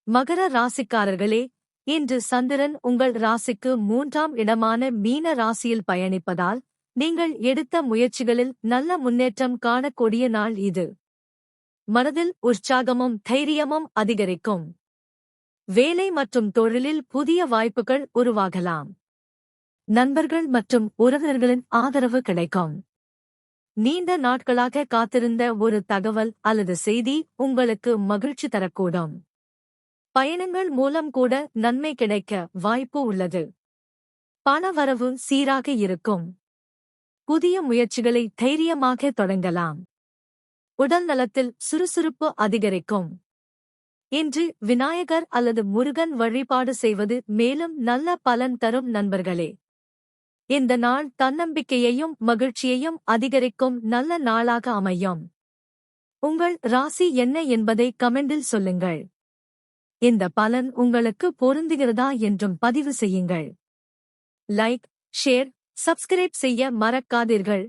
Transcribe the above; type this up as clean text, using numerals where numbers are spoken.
மகர ராசிக்காரர்களே, இன்று சந்திரன் உங்கள் ராசிக்கு 3ஆம் இடமான மீன ராசியில் பயணிப்பதால் நீங்கள் எடுத்த முயற்சிகளில் நல்ல முன்னேற்றம் காணக்கூடிய நாள் இது. மனதில் உற்சாகமும் தைரியமும் அதிகரிக்கும். வேலை மற்றும் தொழிலில் புதிய வாய்ப்புகள் உருவாகலாம். நண்பர்கள் மற்றும் உறவினர்களின் ஆதரவு கிடைக்கும். நீண்ட நாட்களாக காத்திருந்த ஒரு தகவல் அல்லது செய்தி உங்களுக்கு மகிழ்ச்சி தரக்கூடும். பயணங்கள் மூலம் கூட நன்மை கிடைக்க வாய்ப்பு உள்ளது. பணவரவு சீராக இருக்கும். புதிய முயற்சிகளை தைரியமாக தொடங்கலாம். உடல் நலத்தில் சுறுசுறுப்பு அதிகரிக்கும். இன்று விநாயகர் அல்லது முருகன் வழிபாடு செய்வது மேலும் நல்ல பலன் தரும் நண்பர்களே. இந்த நாள் தன்னம்பிக்கையையும் மகிழ்ச்சியையும் அதிகரிக்கும் நல்ல நாளாக அமையும். உங்கள் ராசி என்ன என்பதை கமெண்டில் சொல்லுங்கள். இந்த பலன் உங்களுக்கு பொருந்துகிறதா என்றும் பதிவு செய்யுங்கள். லைக், ஷேர், சப்ஸ்கிரைப் செய்ய மறக்காதீர்கள்.